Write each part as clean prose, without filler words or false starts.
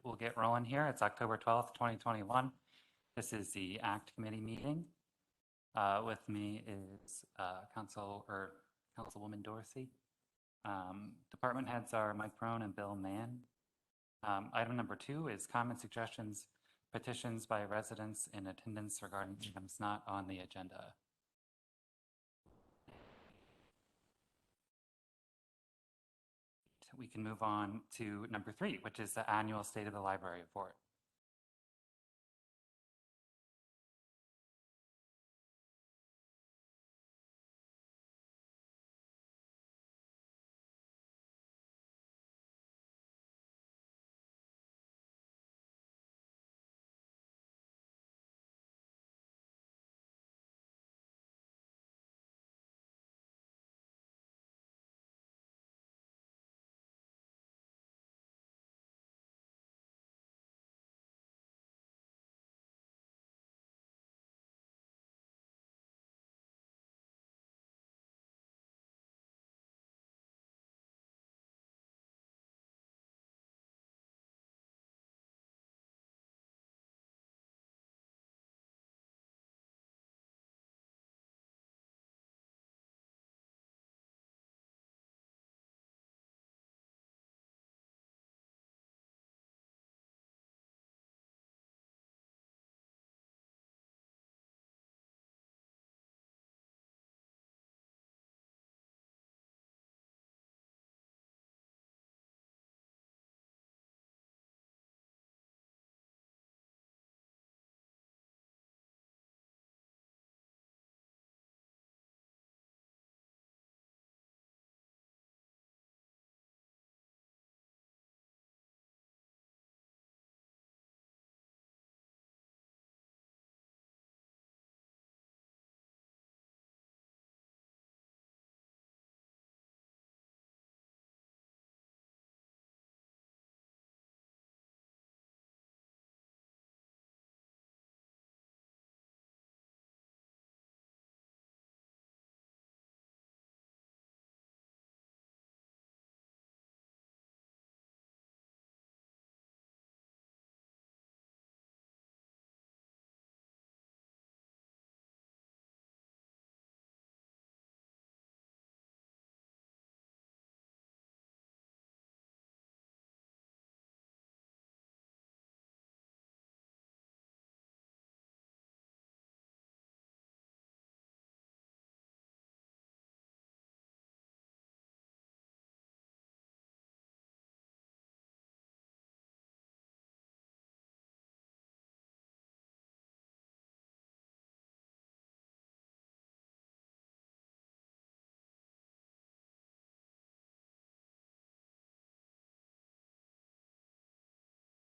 we'll get rolling here. It's October 12th, 2021. This is the ACT Committee meeting. With me is Councilwoman Dorsey. Department heads are Mike Brown and Bill Mann. Item number 2 is comment, suggestions, petitions by residents in attendance regarding items not on the agenda. We can move on to number 3, which is the annual State of the Library report.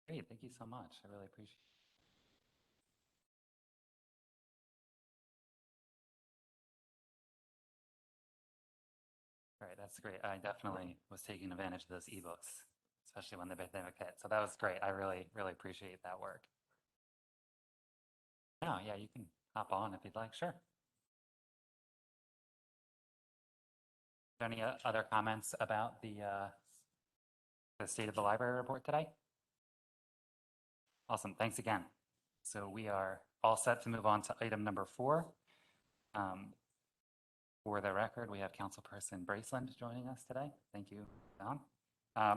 Great, thank you so much. I really appreciate it. All right, that's great. I definitely was taking advantage of those ebooks, especially when the pandemic hit. So that was great. I really, really appreciate that work. No, yeah, you can hop on if you'd like. Sure. Any other comments about the State of the Library report today? Awesome, thanks again. So we are all set to move on to item number 4. For the record, we have Councilperson Braceland joining us today. Thank you, Don.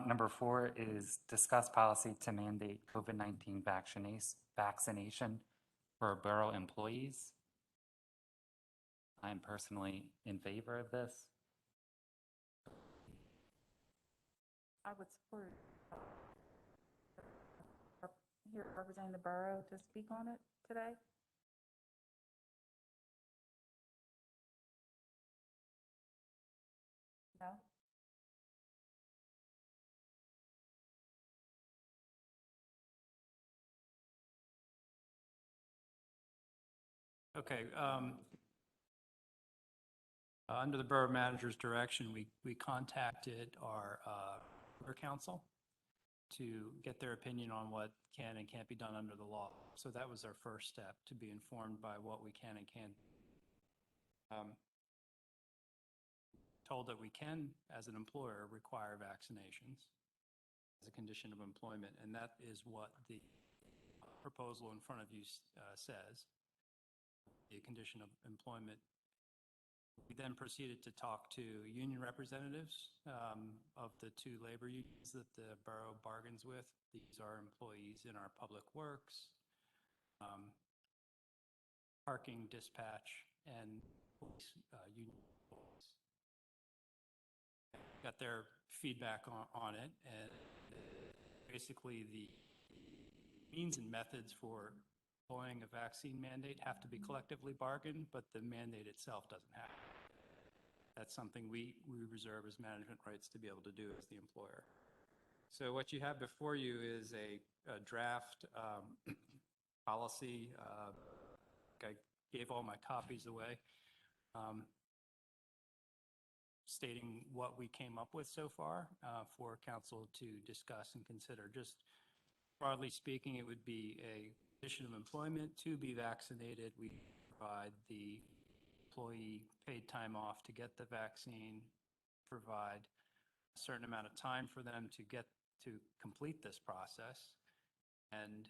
Number 4 is discuss policy to mandate COVID-19 vaccination for borough employees. I'm personally in favor of this. I would support here representing the borough to speak on it today. No? Okay. Under the borough manager's direction, we contacted our council to get their opinion on what can and can't be done under the law. So that was our first step, to be informed by what we can and can't. Told that we can, as an employer, require vaccinations. as a condition of employment, and that is what the proposal in front of you says. The condition of employment. We then proceeded to talk to union representatives of the two labor unions that the borough bargains with. These are employees in our public works, parking, dispatch, and police union employees. Got their feedback on it, and basically the means and methods for employing a vaccine mandate have to be collectively bargained, but the mandate itself doesn't have to. That's something we reserve as management rights to be able to do as the employer. So what you have before you is a draft policy. I gave all my copies away, stating what we came up with so far for council to discuss and consider. Just broadly speaking, it would be a condition of employment to be vaccinated. We provide the employee paid time off to get the vaccine, provide a certain amount of time for them to get to complete this process. And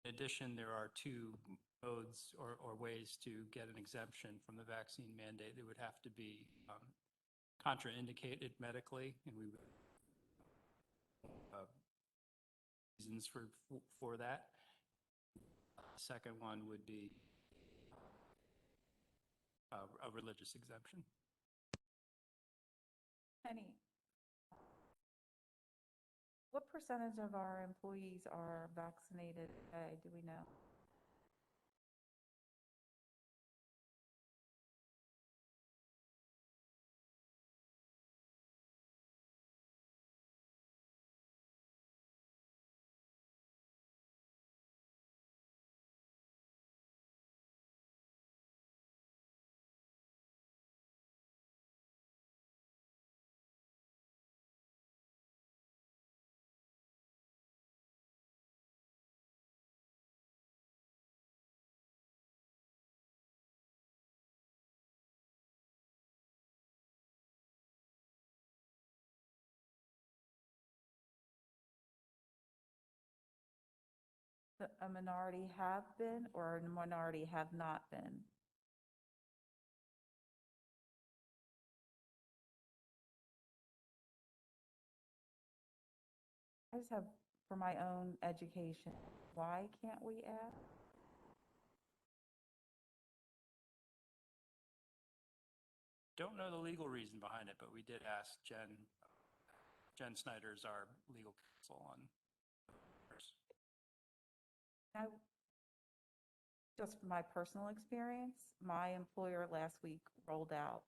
in addition, there are two modes or ways to get an exemption from the vaccine mandate. It would have to be contraindicated medically, and we would reasons for that. The second one would be a religious exemption. Penny, what percentage of our employees are vaccinated today? Do we know? A minority have been or a minority have not been? I just have, for my own education, why can't we ask? Don't know the legal reason behind it, but we did ask Jen. Jen Snyder is our legal counsel on this. I, just from my personal experience, my employer last week rolled out,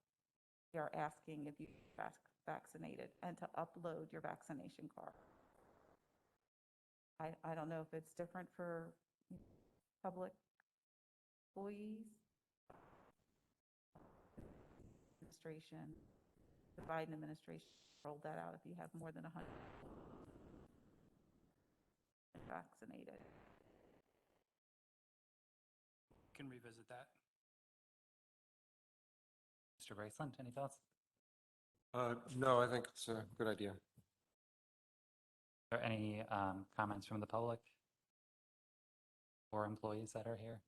they're asking if you're vaccinated and to upload your vaccination card. I don't know if it's different for public employees. Administration, the Biden administration rolled that out if you have more than 100 vaccinated. Can revisit that. Mr. Braceland, any thoughts? No, I think it's a good idea. Are there any comments from the public or employees that are here?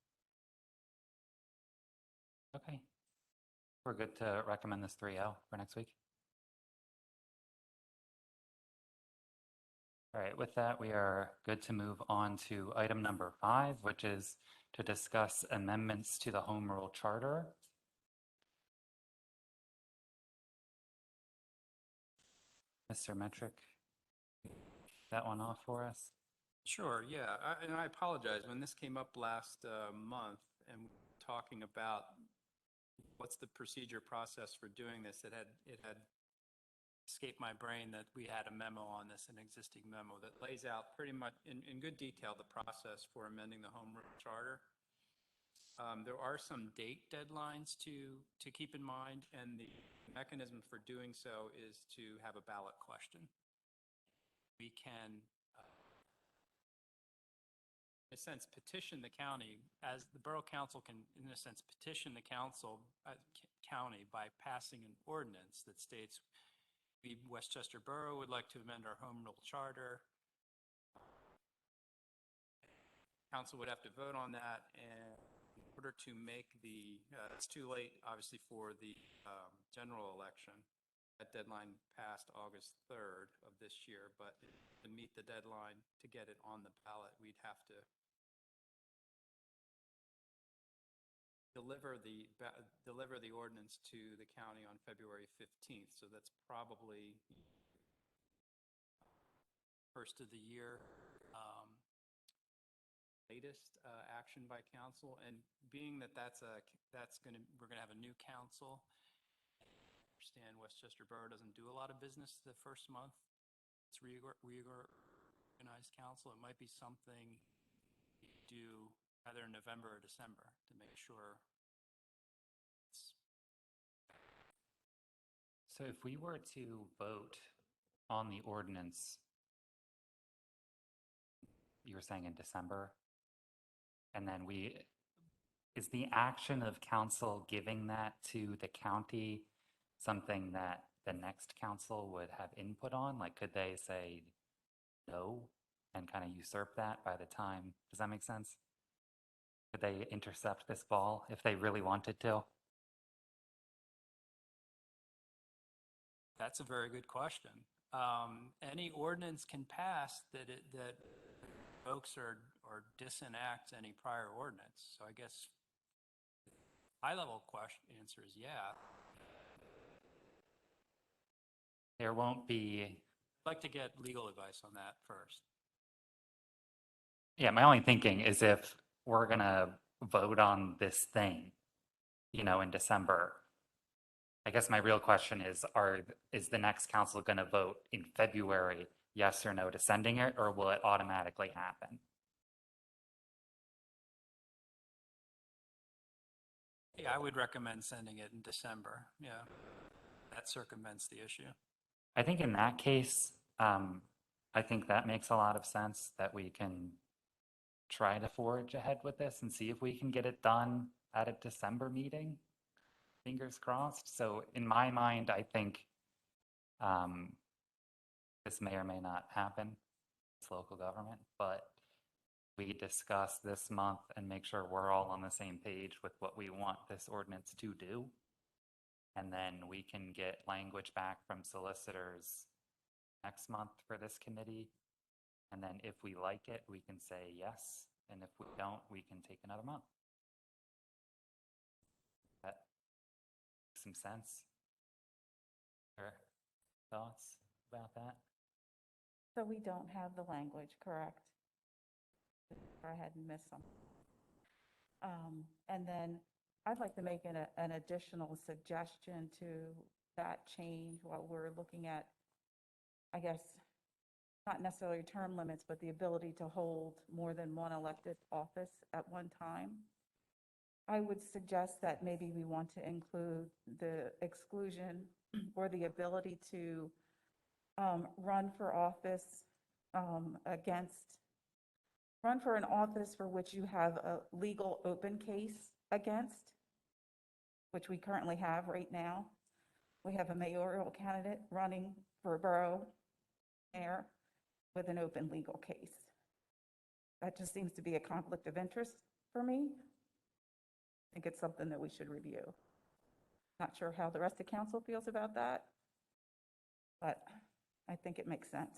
Okay. We're good to recommend this 3-0 for next week. All right, with that, we are good to move on to item number 5, which is to discuss amendments to the Home Rule Charter. Mr. Metrick, that one off for us? Sure, yeah. And I apologize. When this came up last month and talking about what's the procedure process for doing this, it had escaped my brain that we had a memo on this, an existing memo that lays out pretty much in good detail the process for amending the Home Rule Charter. There are some date deadlines to keep in mind, and the mechanism for doing so is to have a ballot question. We can, in a sense, petition the county, as the Borough Council can, in a sense, petition the county by passing an ordinance that states We, Westchester Borough, would like to amend our home rule charter. Council would have to vote on that, and in order to make the, it's too late, obviously, for the general election. That deadline passed August 3rd of this year, but to meet the deadline to get it on the ballot, we'd have to deliver the ordinance to the county on February 15th. So that's probably first of the year latest action by council. And being that we're gonna have a new council. I understand Westchester Borough doesn't do a lot of business the first month. It's reorganized council. It might be something you do either in November or December to make sure. So if we were to vote on the ordinance, you were saying in December, and then is the action of council giving that to the county something that the next council would have input on? Like, could they say no and kind of usurp that by the time, does that make sense? Could they intercept this ball if they really wanted to? That's a very good question. Any ordinance can pass that revokes or disenacts any prior ordinance. So I guess high-level answer is yeah. There won't be. I'd like to get legal advice on that first. Yeah, my only thinking is if we're gonna vote on this thing, in December, I guess my real question is the next council gonna vote in February, yes or no to sending it, or will it automatically happen? Yeah, I would recommend sending it in December. Yeah, that circumvents the issue. I think in that case, I think that makes a lot of sense that we can try to forge ahead with this and see if we can get it done at a December meeting. Fingers crossed. So in my mind, I think this may or may not happen. It's local government, but we discuss this month and make sure we're all on the same page with what we want this ordinance to do. And then we can get language back from solicitors next month for this committee. And then if we like it, we can say yes. And if we don't, we can take another month. That makes some sense. Or thoughts about that? So we don't have the language, correct? Or I hadn't missed something. And then I'd like to make an additional suggestion to that change while we're looking at, I guess, not necessarily term limits, but the ability to hold more than one elected office at one time. I would suggest that maybe we want to include the exclusion or the ability to run for office run for an office for which you have a legal open case against, which we currently have right now. We have a mayoral candidate running for a borough mayor with an open legal case. That just seems to be a conflict of interest for me. I think it's something that we should review. Not sure how the rest of council feels about that, but I think it makes sense.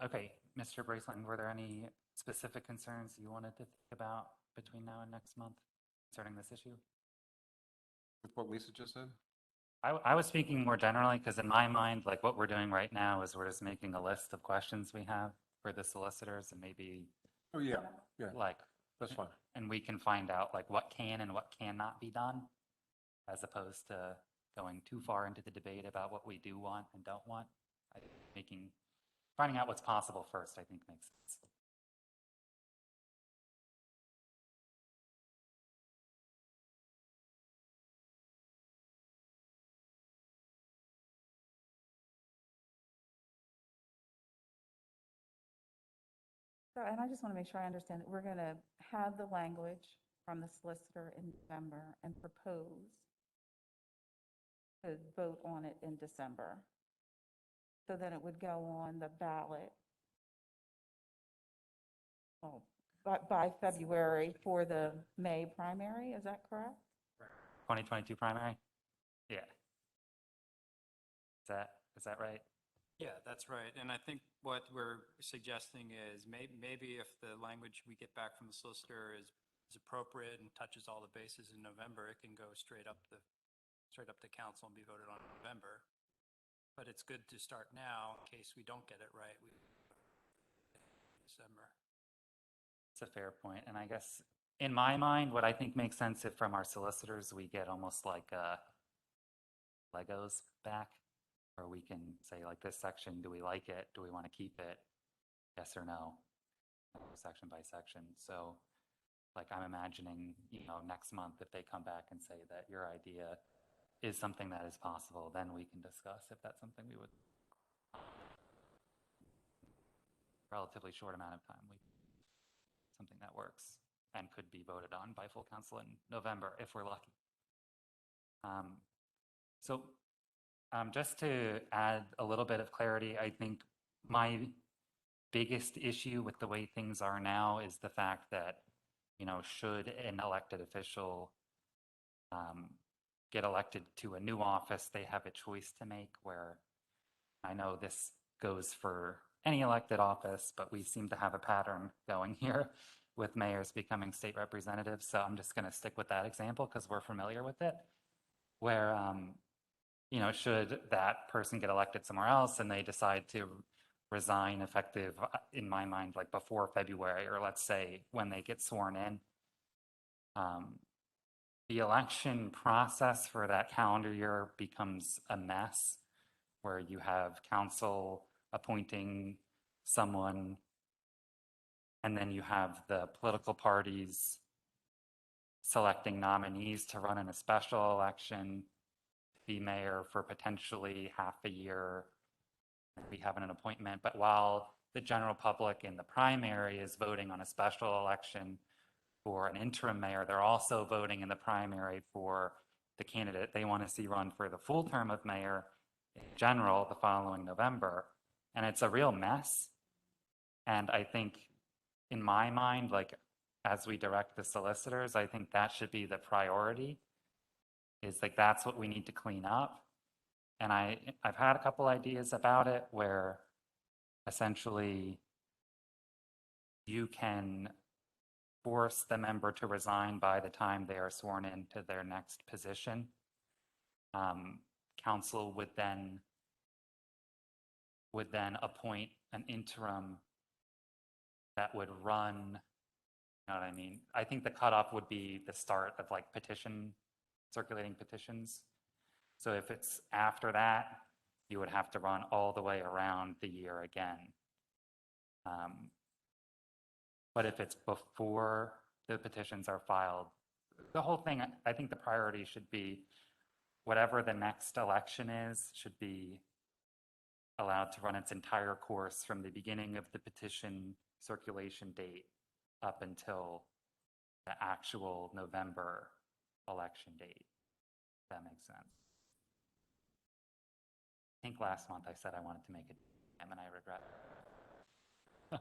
Okay, Mr. Braceland, were there any specific concerns you wanted to think about between now and next month concerning this issue? With what Lisa just said? I was speaking more generally because in my mind, like what we're doing right now is we're just making a list of questions we have for the solicitors and maybe Oh, yeah, yeah, like, that's fine. and we can find out like what can and what cannot be done as opposed to going too far into the debate about what we do want and don't want. Finding out what's possible first, I think makes sense. So, and I just want to make sure I understand that we're going to have the language from the solicitor in November and propose to vote on it in December. So then it would go on the ballot, well, by February for the May primary, is that correct? 2022 primary? Yeah. Is that right? Yeah, that's right. And I think what we're suggesting is maybe if the language we get back from the solicitor is appropriate and touches all the bases in November, it can go straight up to council and be voted on in November. But it's good to start now in case we don't get it right. December. It's a fair point. And I guess in my mind, what I think makes sense if from our solicitors, we get almost like Legos back, where we can say like this section, do we like it? Do we want to keep it? Yes or no? Section by section. So like I'm imagining, next month if they come back and say that your idea is something that is possible, then we can discuss if that's something we would relatively short amount of time, something that works and could be voted on by full council in November if we're lucky. Just to add a little bit of clarity, I think my biggest issue with the way things are now is the fact that, should an elected official get elected to a new office, they have a choice to make, where I know this goes for any elected office, but we seem to have a pattern going here with mayors becoming state representatives. So I'm just going to stick with that example because we're familiar with it, where, should that person get elected somewhere else and they decide to resign effective, in my mind, like before February, or let's say when they get sworn in, the election process for that calendar year becomes a mess, where you have council appointing someone, and then you have the political parties selecting nominees to run in a special election, be mayor for potentially half a year, be having an appointment. But while the general public in the primary is voting on a special election for an interim mayor, they're also voting in the primary for the candidate they want to see run for the full term of mayor in general the following November. And it's a real mess. And I think in my mind, like as we direct the solicitors, I think that should be the priority, is like that's what we need to clean up. And I've had a couple ideas about it, where essentially you can force the member to resign by the time they are sworn into their next position. Council would then appoint an interim that would run, you know what I mean? I think the cutoff would be the start of like circulating petitions. So if it's after that, you would have to run all the way around the year again. But if it's before the petitions are filed, the whole thing, I think the priority should be whatever the next election is, should be allowed to run its entire course from the beginning of the petition circulation date up until the actual November election date. If that makes sense. I think last month I said I wanted to make it, and I regret it.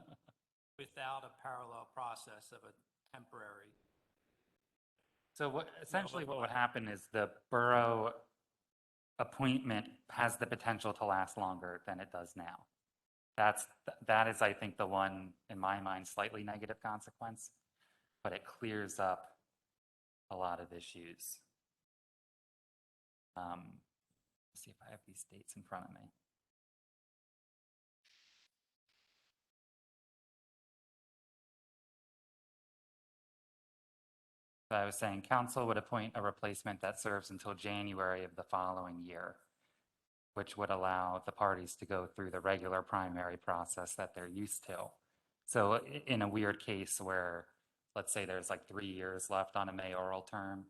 Without a parallel process of a temporary. So essentially what would happen is the borough appointment has the potential to last longer than it does now. That is, I think, the one, in my mind, slightly negative consequence, but it clears up a lot of issues. Let's see if I have these dates in front of me. So I was saying council would appoint a replacement that serves until January of the following year, which would allow the parties to go through the regular primary process that they're used to. So in a weird case where, let's say there's like 3 years left on a mayoral term,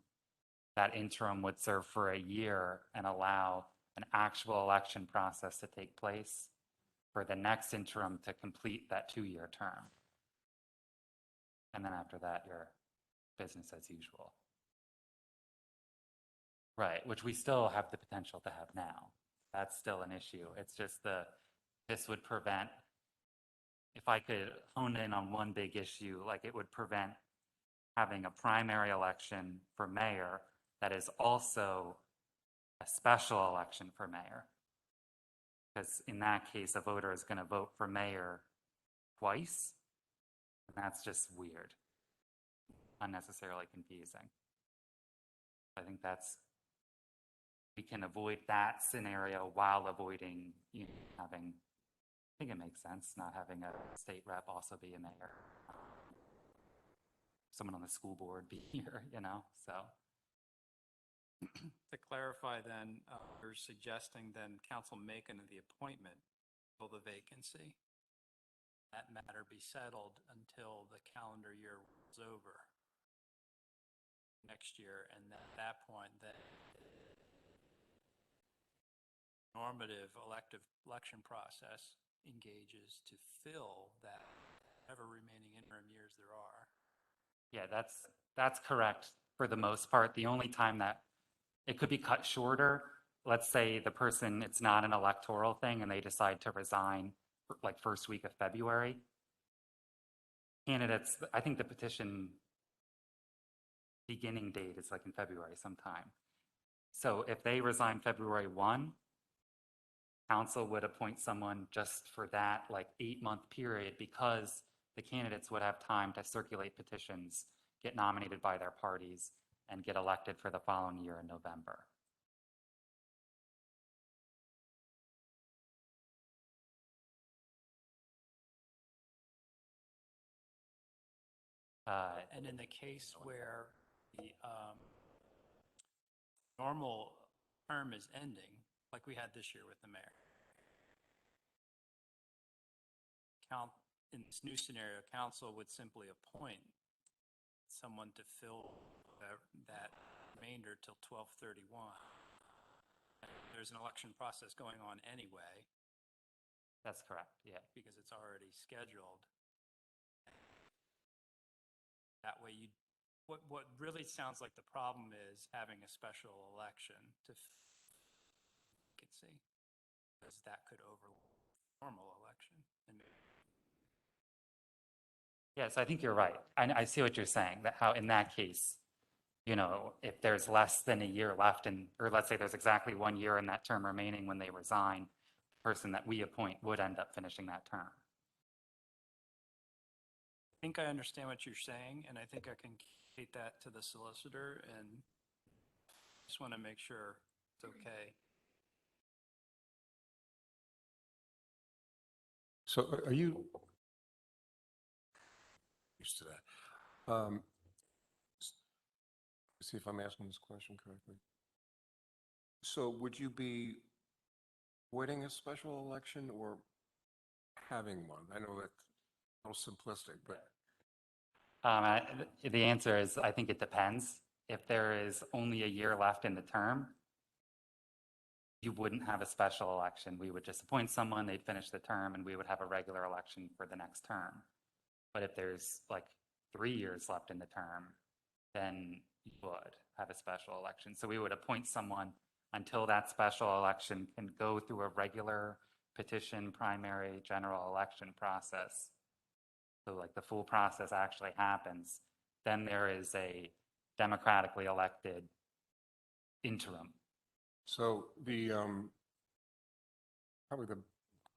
that interim would serve for a year and allow an actual election process to take place for the next interim to complete that 2-year term. And then after that, you're business as usual. Right, which we still have the potential to have now. That's still an issue. It's just this would prevent, if I could hone in on one big issue, like it would prevent having a primary election for mayor that is also a special election for mayor. Because in that case, a voter is going to vote for mayor twice, and that's just weird, unnecessarily confusing. I think we can avoid that scenario while avoiding, having, I think it makes sense, not having a state rep also be a mayor. Someone on the school board be here, so. To clarify then, you're suggesting then council making the appointment fill the vacancy. That matter be settled until the calendar year is over next year, and at that point, the normative elective election process engages to fill that whatever remaining interim years there are. Yeah, that's correct for the most part. The only time that it could be cut shorter, let's say the person, it's not an electoral thing and they decide to resign like first week of February. Candidates, I think the petition beginning date is like in February sometime. So if they resign February 1, council would appoint someone just for that like 8-month period, because the candidates would have time to circulate petitions, get nominated by their parties, and get elected for the following year in November. And in the case where the normal term is ending, like we had this year with the mayor, in this new scenario, council would simply appoint someone to fill that remainder till 12/31. There's an election process going on anyway. That's correct, yeah. Because it's already scheduled. That way what really sounds like the problem is having a special election to vacancy, because that could overlap normal election. Yes, I think you're right. I see what you're saying, that how in that case, if there's less than a year left, or let's say there's exactly 1 year in that term remaining when they resign, the person that we appoint would end up finishing that term. I think I understand what you're saying, and I think I can communicate that to the solicitor, and just want to make sure it's okay. So are you used to that? See if I'm asking this question correctly. So would you be avoiding a special election or having one? I know that's a little simplistic, but The answer is, I think it depends. If there is only a year left in the term, you wouldn't have a special election. We would just appoint someone, they'd finish the term, and we would have a regular election for the next term. But if there's like 3 years left in the term, then you would have a special election. So we would appoint someone until that special election can go through a regular petition, primary, general election process. So like the full process actually happens. Then there is a democratically elected interim. so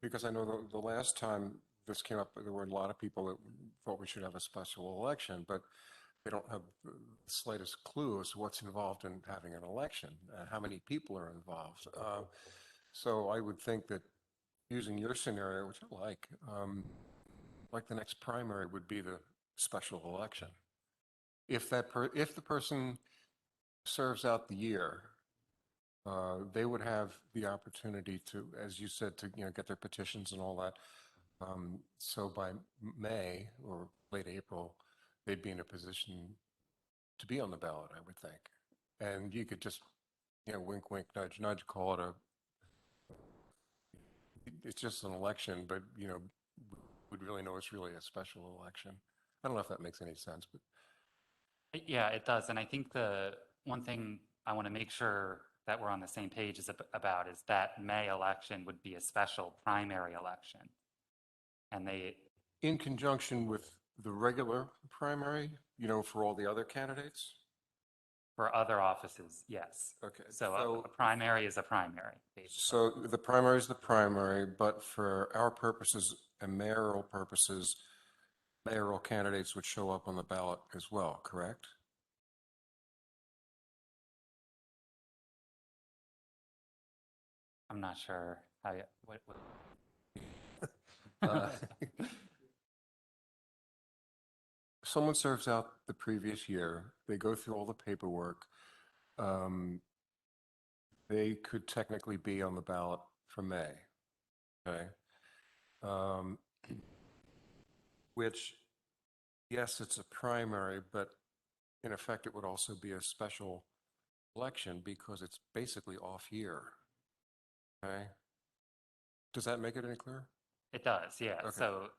because I know the last time this came up, there were a lot of people that thought we should have a special election, but they don't have the slightest clue as to what's involved in having an election, how many people are involved. So I would think that using your scenario, which I like the next primary would be the special election. If the person serves out the year, they would have the opportunity to, as you said, to get their petitions and all that. So by May or late April, they'd be in a position to be on the ballot, I would think. And you could just, wink, wink, nudge, nudge, call it it's just an election, but, we'd really know it's really a special election. I don't know if that makes any sense, but. Yeah, it does. And I think the one thing I want to make sure that we're on the same page about is that May election would be a special primary election. And they, In conjunction with the regular primary, for all the other candidates? for other offices, yes. Okay. So a primary is a primary, basically. So the primary is the primary, but for our purposes and mayoral purposes, mayoral candidates would show up on the ballot as well, correct? I'm not sure how, what, Uh, Someone serves out the previous year, they go through all the paperwork. They could technically be on the ballot for May, okay? Um, Which, yes, it's a primary, but in effect, it would also be a special election because it's basically off year, okay? Does that make it any clearer? It does, yeah. Okay. So,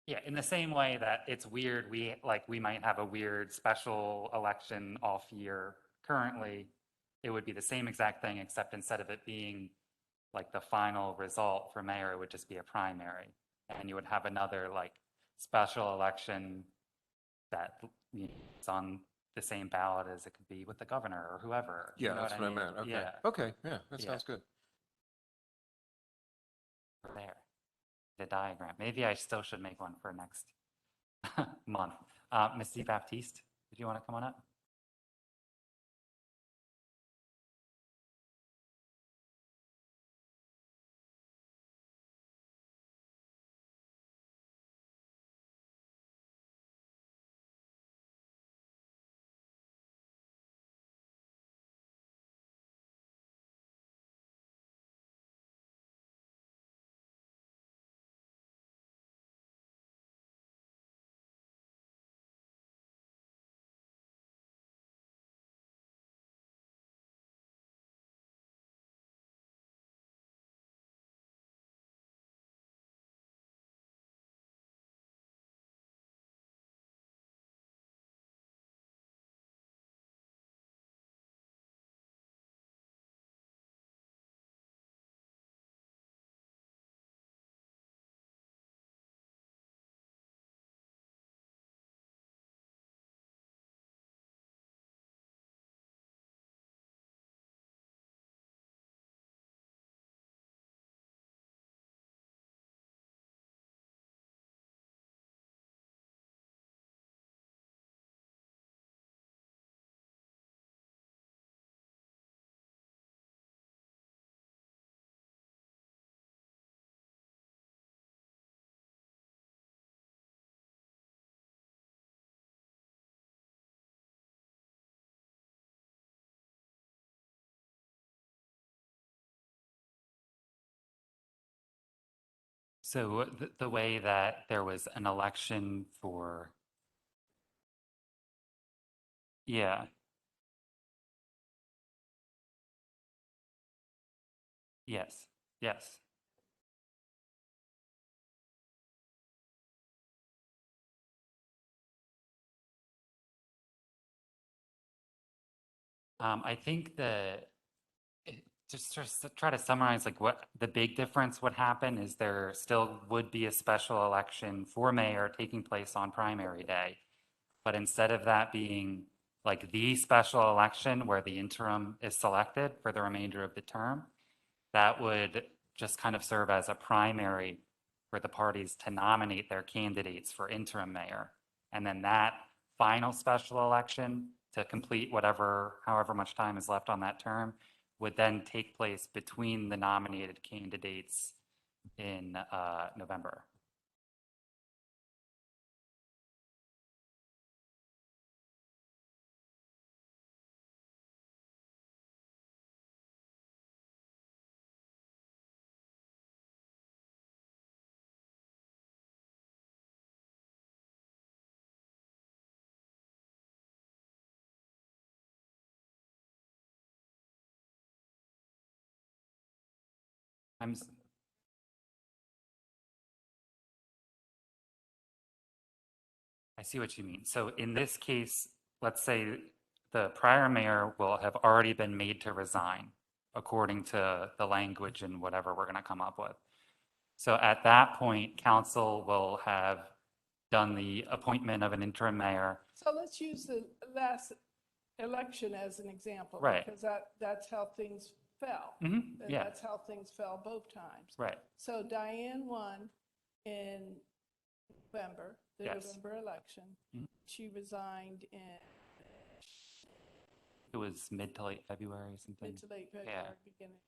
yeah, in the same way that it's weird, we might have a weird special election off year currently, it would be the same exact thing, except instead of it being like the final result for mayor, it would just be a primary. And you would have another like special election that is on the same ballot as it could be with the governor or whoever. you Yeah, know that's what I mean? meant, okay. Yeah, Okay, yeah, that Yeah. sounds good. there. The diagram. Maybe I still should make one for next month. Missy Baptiste, did you want to come on up? So the way that there was an election for, yeah, yes, yes. I think just to try to summarize, like what the big difference would happen is there still would be a special election for mayor taking place on primary day. But instead of that being like the special election where the interim is selected for the remainder of the term, that would just kind of serve as a primary for the parties to nominate their candidates for interim mayor. And then that final special election to complete however much time is left on that term would then take place between the nominated candidates in November. I see what you mean. So in this case, let's say the prior mayor will have already been made to resign according to the language and whatever we're going to come up with. So at that point, council will have done the appointment of an interim mayor. So let's use the last election as an example. Right. Because that's how things fell. Mhm, And yeah. that's how things fell both times. Right. So Diane won in November, the Yes. November election. Mhm. She resigned in It was mid to late February or something. mid to late Yeah. February, beginning.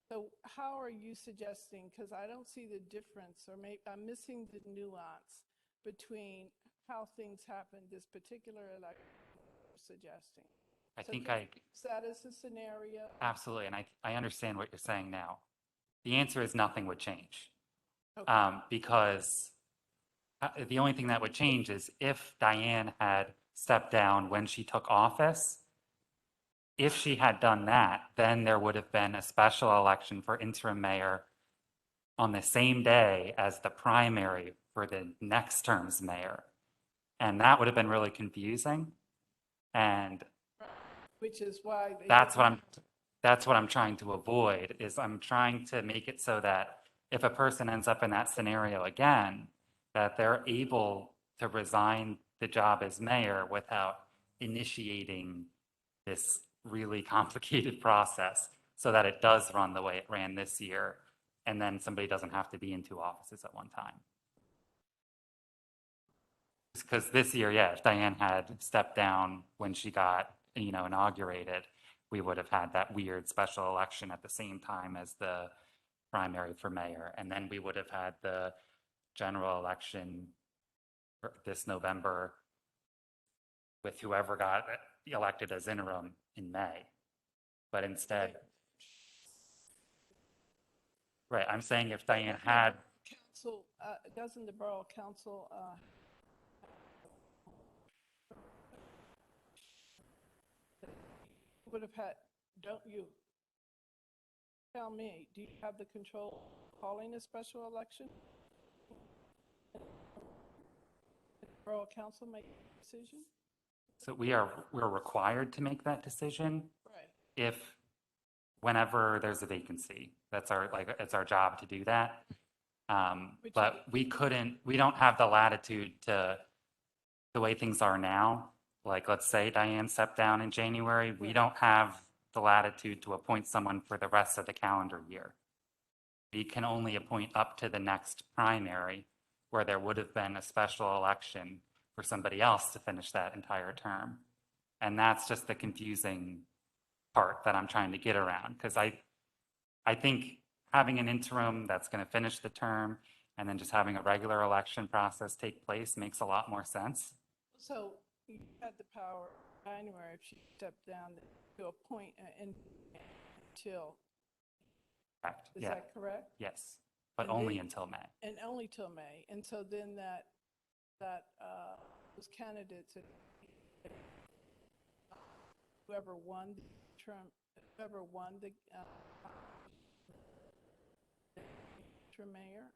So how are you suggesting, because I don't see the difference, or maybe I'm missing the nuance between how things happened this particular election you're suggesting. I So think can I, you use that as a scenario? absolutely, and I understand what you're saying now. The answer is nothing would change. Okay. Because the only thing that would change is if Diane had stepped down when she took office. If she had done that, then there would have been a special election for interim mayor on the same day as the primary for the next term's mayor. And that would have been really confusing. And Which is why. that's what I'm trying to avoid, is I'm trying to make it so that if a person ends up in that scenario again, that they're able to resign the job as mayor without initiating this really complicated process, so that it does run the way it ran this year, and then somebody doesn't have to be in two offices at one time. Because this year, yeah, if Diane had stepped down when she got, inaugurated, we would have had that weird special election at the same time as the primary for mayor. And then we would have had the general election this November with whoever got elected as interim in May. But instead, right, I'm saying if Diane had, Council, doesn't the Borough Council, would have had, don't you? Tell me, do you have the control of calling a special election? The Borough Council make a decision? so we're required to make that decision Right. if, whenever there's a vacancy. That's it's our job to do that. But we don't have the latitude to, the way things are now, like, let's say Diane stepped down in January, we Right. don't have the latitude to appoint someone for the rest of the calendar year. We can only appoint up to the next primary, where there would have been a special election for somebody else to finish that entire term. And that's just the confusing part that I'm trying to get around, because I think having an interim that's going to finish the term and then just having a regular election process take place makes a lot more sense. So you had the power in January, if she stepped down, to appoint until, Correct. is Yeah. that correct? Yes, but And only they- until May. And only till May. And so then those candidates, whoever won the term, whoever won the interim mayor,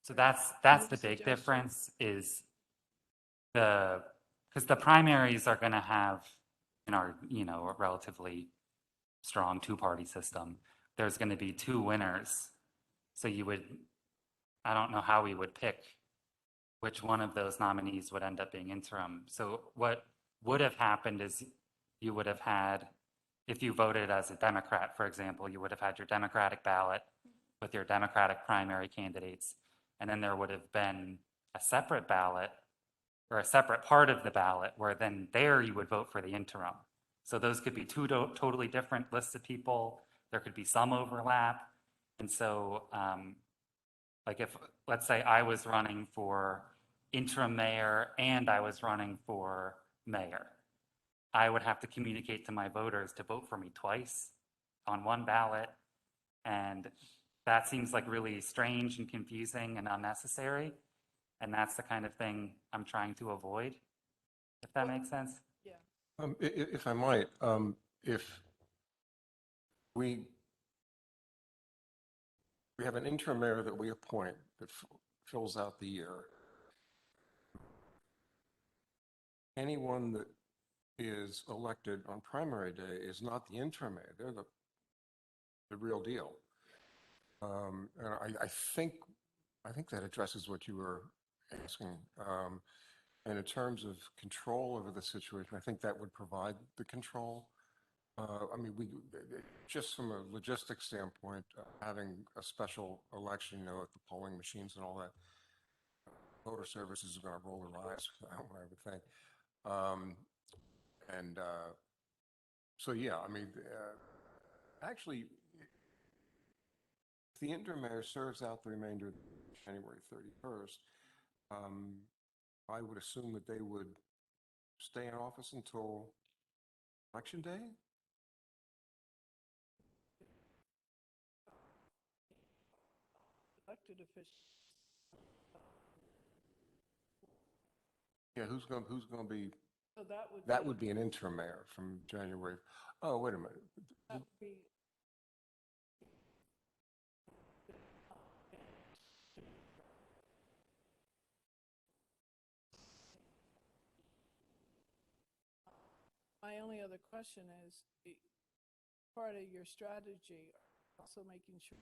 So that's Any the big suggestions? difference, is because the primaries are going to have, in our, a relatively strong two-party system, there's going to be two winners. So I don't know how we would pick which one of those nominees would end up being interim. So what would have happened is you would have had, if you voted as a Democrat, for example, you would have had your Democratic ballot with your Democratic primary candidates. And then there would have been a separate ballot, or a separate part of the ballot, where then there you would vote for the interim. So those could be two totally different lists of people. There could be some overlap. And so, like, if, let's say I was running for interim mayor and I was running for mayor, I would have to communicate to my voters to vote for me twice on one ballot. And that seems like really strange and confusing and unnecessary. And that's the kind of thing I'm trying to avoid, if that makes sense. yeah. If I might, if we have an interim mayor that we appoint that fills out the year, anyone that is elected on primary day is not the interim mayor. They're the real deal. And I think that addresses what you were asking. And in terms of control over the situation, I think that would provide the control. I mean, just from a logistics standpoint, having a special election, you know, at the polling machines and all that, voter services are going to roll their eyes, I would think. So, yeah, I mean, actually, if the interim mayor serves out the remainder of January 31st, I would assume that they would stay in office until election day? Elected officials. Yeah, who's going to be, So that would be an interim mayor from January. Oh, wait a minute. that would be my only other question is, part of your strategy, also making sure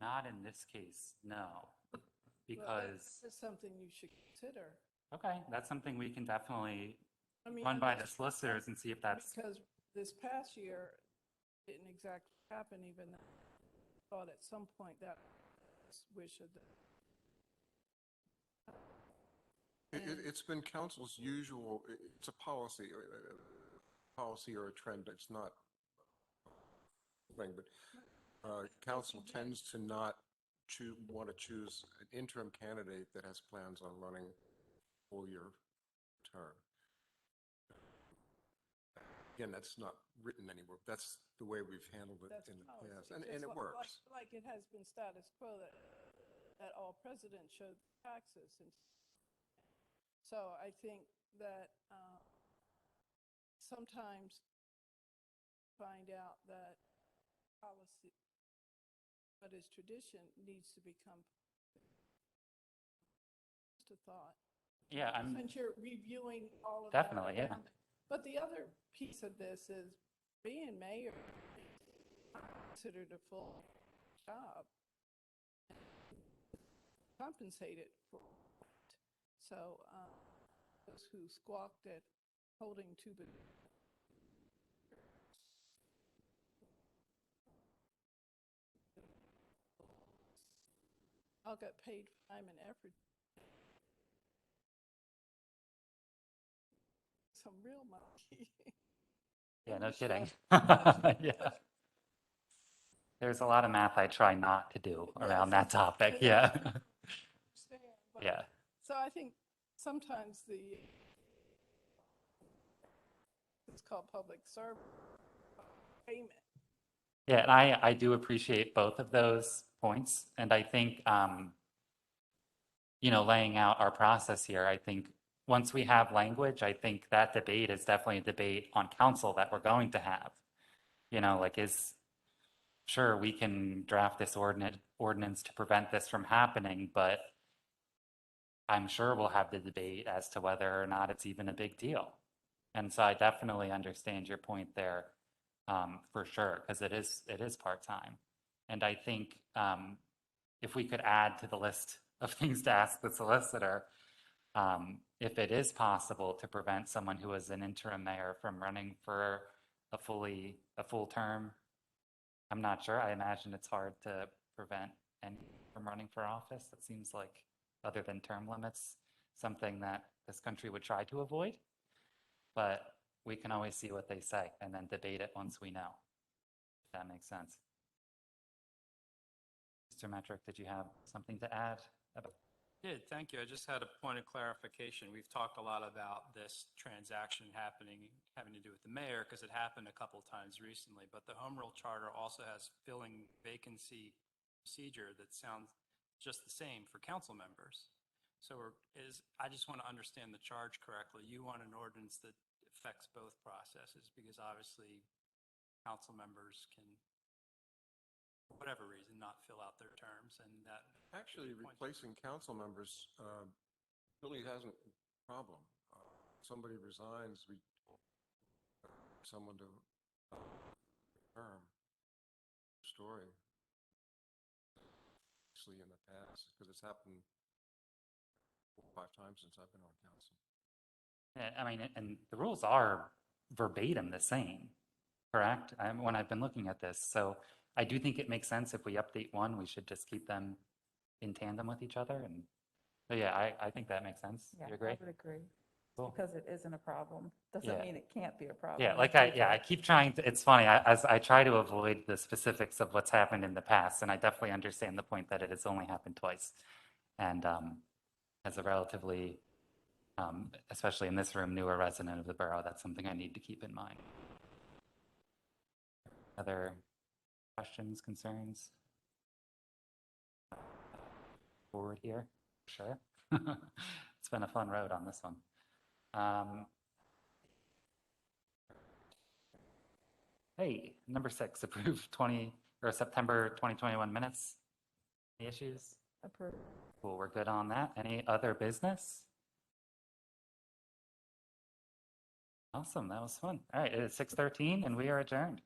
Not in this case, no, well, because, that's something you should consider. okay, that's something we can definitely I mean, run I'm by the just- solicitors and see if that's, Because this past year didn't exactly happen, even though I thought at some point that was wish of the. It's been council's usual, it's a policy or a trend. It's not a thing, but council tends to not want to choose an interim candidate that has plans on running full year term. Again, that's not written anywhere. That's the way we've handled it That's in the policy, past, just and it like- works. Like it has been status quo that all presidents showed taxes. And so I think that sometimes find out that policy, what is tradition, needs to become just a thought. yeah, I'm, Since you're reviewing all of Definitely, that. yeah. around it. But the other piece of this is being mayor considered a full job, compensated for it. So those who squawked at holding two, but all got paid time and effort. Some real money. yeah, no Maybe kidding. stress. Yeah. There's a lot of math I try not to do around Yes, that topic, I yeah. understand, but- Yeah, So I think sometimes it's called public service payment. yeah, and I do appreciate both of those points, and I think, you know, laying out our process here, I think once we have language, I think that debate is definitely a debate on council that we're going to have. You know, like sure, we can draft this ordinance to prevent this from happening, but I'm sure we'll have the debate as to whether or not it's even a big deal. And so I definitely understand your point there, for sure, because it is part-time. And I think if we could add to the list of things to ask the solicitor, if it is possible to prevent someone who is an interim mayor from running for a full term, I'm not sure. I imagine it's hard to prevent anyone from running for office. It seems like, other than term limits, something that this country would try to avoid. But we can always see what they say and then debate it once we know. If that makes sense. Mr. Metric, did you have something to add about? Yeah, thank you. I just had a point of clarification. We've talked a lot about this transaction happening, having to do with the mayor, because it happened a couple of times recently, but the Home Rule Charter also has filling vacancy procedure that sounds just the same for council members. So I just want to understand the charge correctly. You want an ordinance that affects both processes, because obviously council members can whatever reason, not fill out their terms, and that. Actually, replacing council members really hasn't a problem. Somebody resigns, we someone to term story. Actually, in the past, because it's happened 4 or 5 times since I've been on council. Yeah, I mean, and the rules are verbatim the same, correct? When I've been looking at this, so I do think it makes sense if we update one, we should just keep them in tandem with each other. And so, yeah, I think that makes sense. Yeah, You I agree? would agree. Cool. Because it isn't a problem. Doesn't Yeah. mean it can't be a problem. Yeah, in like the I future. keep trying to, it's funny, as I try to avoid the specifics of what's happened in the past, and I definitely understand the point that it has only happened twice. And as a relatively, especially in this room, newer resident of the borough, that's something I need to keep in mind. Other questions, concerns? Forward here, sure. It's been a fun road on this one. Hey, number 6, approve September 2021 minutes. Any issues? Approved. Cool, we're good on that. Any other business? Awesome, that was fun. All right, it is 6:13 and we are adjourned.